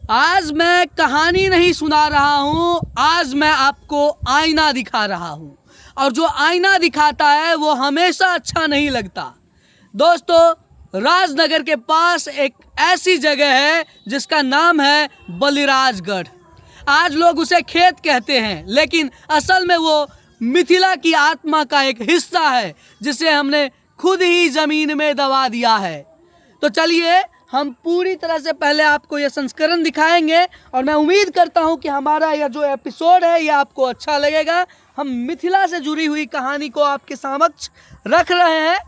आज मैं कहानी नहीं सुना रहा हूँ, आज मैं आपको आईना दिखा रहा हूँ। और जो आईना दिखाता है वो हमेशा अच्छा नहीं लगता। दोस्तों, राजनगर के पास एक ऐसी जगह है जिसका नाम है बलिराजगढ़। आज लोग उसे खेत कहते हैं, लेकिन असल में वो मिथिला की आत्मा का एक हिस्सा है जिसे हमने खुद ही ज़मीन में दबा दिया है। तो चलिए हम पूरी तरह से पहले आपको यह संस्करण दिखाएंगे और मैं उम्मीद करता हूं कि हमारा यह जो एपिसोड है यह आपको अच्छा लगेगा। हम मिथिला से जुड़ी हुई कहानी को आपके समक्ष रख रहे हैं,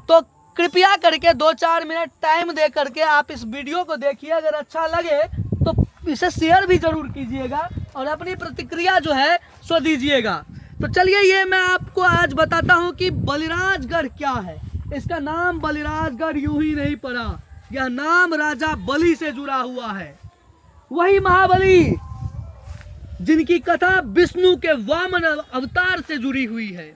तो कृपया करके 2-4 मिनट टाइम दे करके आप इस वीडियो को देखिए। अगर अच्छा लगे तो इसे शेयर भी ज़रूर कीजिएगा और अपनी प्रतिक्रिया जो है सो दीजिएगा। तो चलिए ये मैं आपको आज बताता हूँ कि बलिराजगढ़ क्या है। इसका नाम बलिराजगढ़ यूं ही नहीं पड़ा, यह नाम राजा बलि से जुड़ा हुआ है। वही महाबली जिनकी कथा विष्णु के वामन अवतार से जुड़ी हुई है।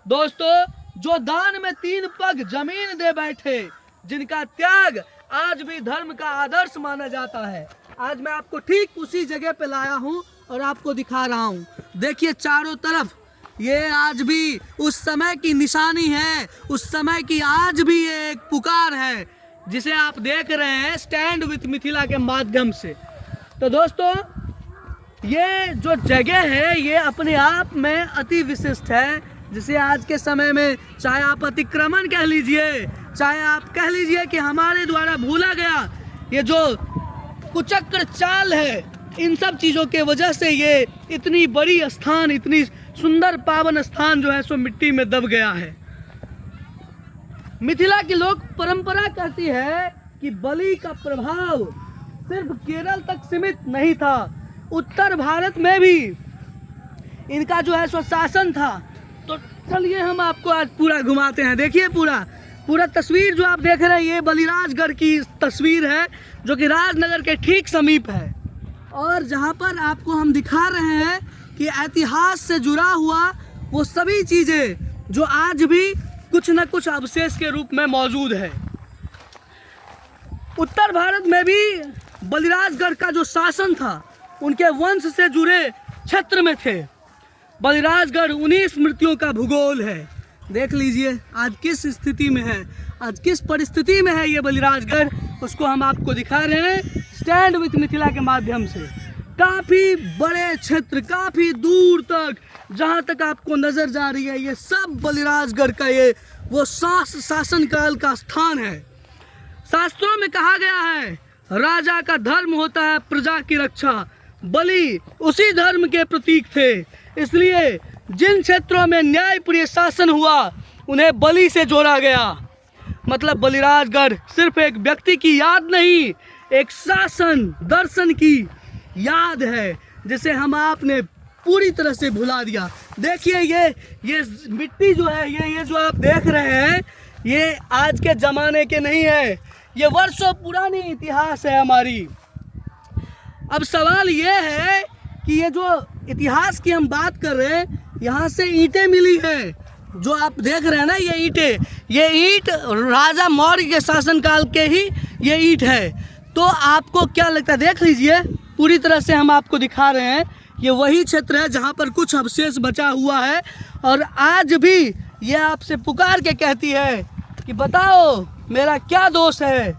दोस्तों, जो दान में 3 पग जमीन दे बैठे, जिनका त्याग आज भी धर्म का आदर्श माना जाता है, आज मैं आपको ठीक उसी जगह पे लाया हूं और आपको दिखा रहा हूं। देखिए चारों तरफ, ये आज भी उस समय की निशानी है, उस समय की आज भी ये एक पुकार है जिसे आप देख रहे हैं स्टैंड विथ मिथिला के माध्यम से। तो दोस्तों, ये जो जगह है ये अपने आप में अति विशिष्ट है, जिसे आज के समय में चाहे आप अतिक्रमण कह लीजिए, चाहे आप कह लीजिए कि हमारे द्वारा भूला गया ये जो कुचक्र चाल है, इन सब चीज़ों के वजह से ये इतनी बड़ी स्थान, इतनी सुंदर पावन स्थान जो है सो मिट्टी में दब गया है। मिथिला की लोक परंपरा कहती है कि बलि का प्रभाव सिर्फ केरल तक सीमित नहीं था, उत्तर भारत में भी इनका जो है सो शासन था। तो चलिए हम आपको आज पूरा घुमाते हैं। देखिए पूरा तस्वीर जो आप देख रहे हैं ये बलिराजगढ़ की तस्वीर है, जो कि राजनगर के ठीक समीप है और जहाँ पर आपको हम दिखा रहे हैं कि इतिहास से जुड़ा हुआ वो सभी चीज़ें जो आज भी कुछ न कुछ अवशेष के रूप में मौजूद है। उत्तर भारत में भी बलिराजगढ़ का जो शासन था उनके वंश से जुड़े क्षेत्र में थे। बलिराजगढ़ 19 स्मृतियों का भूगोल है। देख लीजिए आज किस स्थिति में है, आज किस परिस्थिति में है ये बलिराजगढ़, उसको हम आपको दिखा रहे हैं स्टैंड विथ मिथिला के माध्यम से। काफ़ी बड़े क्षेत्र, काफ़ी दूर तक जहाँ तक आपको नज़र जा रही है, ये सब बलिराजगढ़ का ये वो शासन काल का स्थान है। शास्त्रों में कहा गया है राजा का धर्म होता है प्रजा की रक्षा। बलि उसी धर्म के प्रतीक थे, इसलिए जिन क्षेत्रों में न्यायप्रिय शासन हुआ उन्हें बलि से जोड़ा गया। मतलब बलिराजगढ़ सिर्फ एक व्यक्ति की याद नहीं, एक शासन दर्शन की याद है जिसे हम आपने पूरी तरह से भुला दिया। देखिए ये मिट्टी जो है, ये जो आप देख रहे हैं, ये आज के ज़माने के नहीं है, ये वर्षों पुरानी इतिहास है हमारी। अब सवाल ये है कि ये जो इतिहास की हम बात कर रहे हैं, यहाँ से ईंटें मिली हैं जो आप देख रहे हैं ना, ये ईंट राजा मौर्य के शासनकाल के ही ये ईंट है। तो आपको क्या लगता है, देख लीजिए पूरी तरह से हम आपको दिखा रहे हैं, ये वही क्षेत्र है जहाँ पर कुछ अवशेष बचा हुआ है और आज भी ये आपसे पुकार के कहती है कि बताओ मेरा क्या दोष है।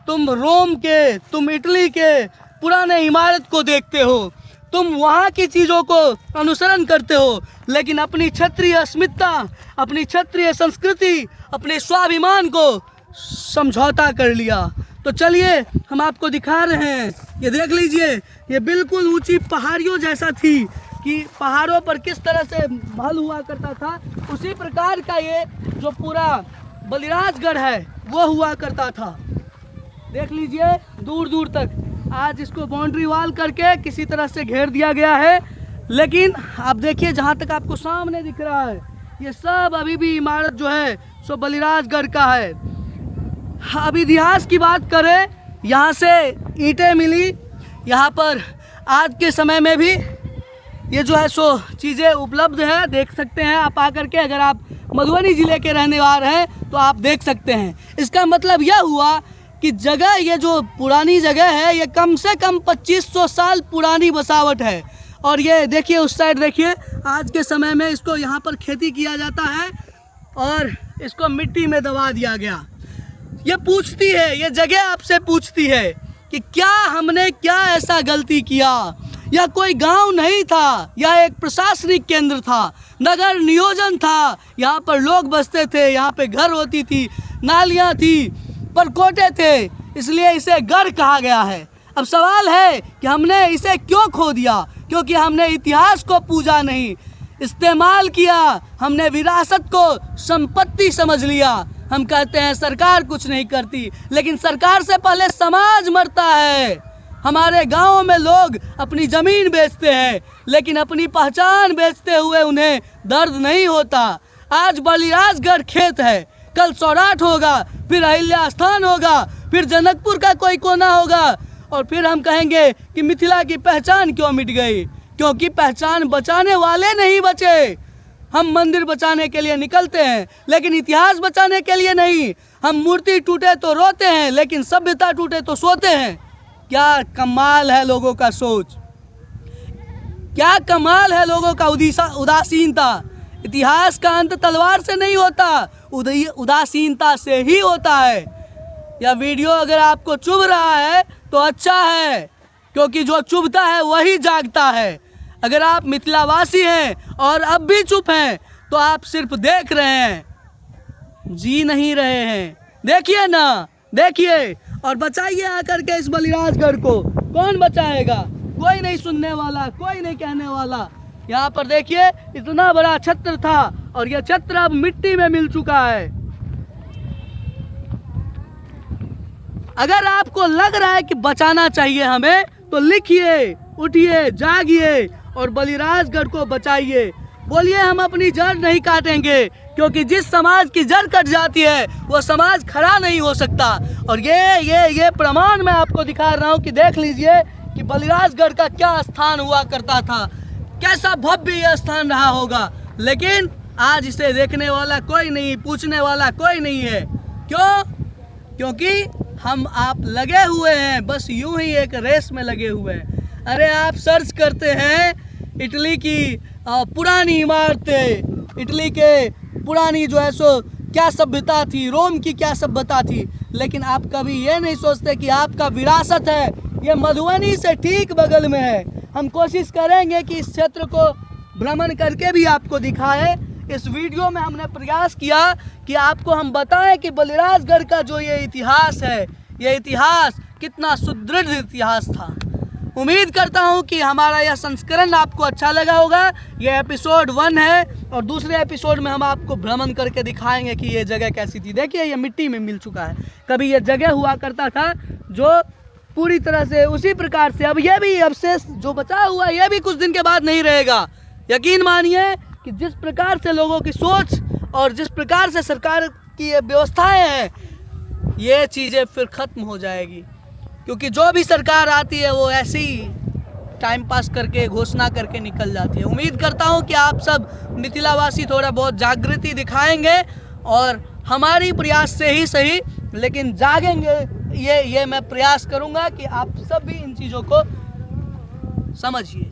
तुम रोम के, तुम इटली के पुराने इमारत को देखते हो, तुम वहाँ की चीज़ों को अनुसरण करते हो, लेकिन अपनी क्षत्रिय अस्मिता, अपनी क्षत्रिय संस्कृति, अपने स्वाभिमान को समझौता कर लिया। तो चलिए हम आपको दिखा रहे हैं, ये देख लीजिए, ये बिल्कुल ऊंची पहाड़ियों जैसा थी कि पहाड़ों पर किस तरह से महल हुआ करता था, उसी प्रकार का ये जो पूरा बलिराजगढ़ है वो हुआ करता था। देख लीजिए दूर दूर तक, आज इसको बाउंड्री वॉल करके किसी तरह से घेर दिया गया है, लेकिन आप देखिए जहाँ तक आपको सामने दिख रहा है ये सब अभी भी इमारत जो है सो बलिराजगढ़ का है। अब इतिहास की बात करें, यहाँ से ईंटें मिली, यहाँ पर आज के समय में भी ये जो है सो चीज़ें उपलब्ध है, देख सकते हैं आप आकर के। अगर आप मधुबनी ज़िले के रहने वाले हैं तो आप देख सकते हैं। इसका मतलब यह हुआ कि जगह, ये जो पुरानी जगह है, ये कम से कम 2500 साल पुरानी बसावट है। और ये देखिए उस साइड देखिए, आज के समय में इसको यहाँ पर खेती किया जाता है और इसको मिट्टी में दबा दिया गया। ये पूछती है, ये जगह आपसे पूछती है कि क्या हमने क्या ऐसा गलती किया। यह कोई गांव नहीं था, यह एक प्रशासनिक केंद्र था, नगर नियोजन था। यहाँ पर लोग बसते थे, यहाँ पे घर होती थी, नालियाँ थी, परकोटे थे, इसलिए इसे गढ़ कहा गया है। अब सवाल है कि हमने इसे क्यों खो दिया? क्योंकि हमने इतिहास को पूजा नहीं, इस्तेमाल किया। हमने विरासत को संपत्ति समझ लिया। हम कहते हैं सरकार कुछ नहीं करती, लेकिन सरकार से पहले समाज मरता है। हमारे गांवों में लोग अपनी ज़मीन बेचते हैं, लेकिन अपनी पहचान बेचते हुए उन्हें दर्द नहीं होता। आज बलिराजगढ़ खेत है, कल सौराठ होगा, फिर अहिल्या स्थान होगा, फिर जनकपुर का कोई कोना होगा, और फिर हम कहेंगे कि मिथिला की पहचान क्यों मिट गई? क्योंकि पहचान बचाने वाले नहीं बचे। हम मंदिर बचाने के लिए निकलते हैं, लेकिन इतिहास बचाने के लिए नहीं। हम मूर्ति टूटे तो रोते हैं, लेकिन सभ्यता टूटे तो सोते हैं। क्या कमाल है लोगों का सोच, क्या कमाल है लोगों का उदासीनता। इतिहास का अंत तलवार से नहीं होता, उदासीनता से ही होता है। यह वीडियो अगर आपको चुभ रहा है तो अच्छा है, क्योंकि जो चुभता है वही जागता है। अगर आप मिथिलावासी हैं और अब भी चुप हैं तो आप सिर्फ देख रहे हैं, जी नहीं रहे हैं। देखिए ना, देखिए और बचाइए आकर के इस बलिराजगढ़ को। कौन बचाएगा? कोई नहीं सुनने वाला, कोई नहीं कहने वाला। यहाँ पर देखिए इतना बड़ा छत्र था और यह छत्र अब मिट्टी में मिल चुका है। अगर आपको लग रहा है कि बचाना चाहिए हमें, तो लिखिए, उठिए, जागिए और बलिराजगढ़ को बचाइए। बोलिए हम अपनी जड़ नहीं काटेंगे, क्योंकि जिस समाज की जड़ कट जाती है वो समाज खड़ा नहीं हो सकता। और ये प्रमाण मैं आपको दिखा रहा हूँ कि देख लीजिए कि बलिराजगढ़ का क्या स्थान हुआ करता था, कैसा भव्य यह स्थान रहा होगा। लेकिन आज इसे देखने वाला कोई नहीं, पूछने वाला कोई नहीं है। क्यों? क्योंकि हम आप लगे हुए हैं, बस यूं ही एक रेस में लगे हुए हैं। अरे आप सर्च करते हैं इटली की पुरानी इमारतें, इटली के पुरानी जो है सो क्या सभ्यता थी, रोम की क्या सभ्यता थी, लेकिन आप कभी ये नहीं सोचते कि आपका विरासत है ये मधुबनी से ठीक बगल में है। हम कोशिश करेंगे कि इस क्षेत्र को भ्रमण करके भी आपको दिखाएं। इस वीडियो में हमने प्रयास किया कि आपको हम बताएं कि बलिराजगढ़ का जो ये इतिहास है, ये इतिहास कितना सुदृढ़ इतिहास था। उम्मीद करता हूं कि हमारा यह संस्करण आपको अच्छा लगा होगा। ये एपिसोड 1 है और दूसरे एपिसोड में हम आपको भ्रमण करके दिखाएंगे कि ये जगह कैसी थी। देखिए ये मिट्टी में मिल चुका है। कभी ये जगह हुआ करता था जो पूरी तरह से उसी प्रकार से, अब ये भी अवशेष जो बचा हुआ है ये भी कुछ दिन के बाद नहीं रहेगा। यकीन मानिए कि जिस प्रकार से लोगों की सोच और जिस प्रकार से सरकार की ये व्यवस्थाएं हैं, ये चीज़ें फिर ख़त्म हो जाएगी। क्योंकि जो भी सरकार आती है वो ऐसे ही टाइम पास करके, घोषणा करके निकल जाती है। उम्मीद करता हूँ कि आप सब मिथिलावासी थोड़ा बहुत जागृति दिखाएंगे और हमारी प्रयास से ही सही, लेकिन जागेंगे। ये मैं प्रयास करूँगा कि आप सब भी इन चीज़ों को समझिए।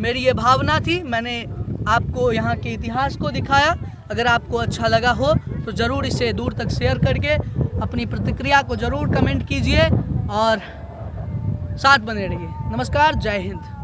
मेरी ये भावना थी, मैंने आपको यहाँ के इतिहास को दिखाया। अगर आपको अच्छा लगा हो तो ज़रूर इसे दूर तक शेयर करके अपनी प्रतिक्रिया को ज़रूर कमेंट कीजिए और साथ बने रहिए। नमस्कार, जय हिंद।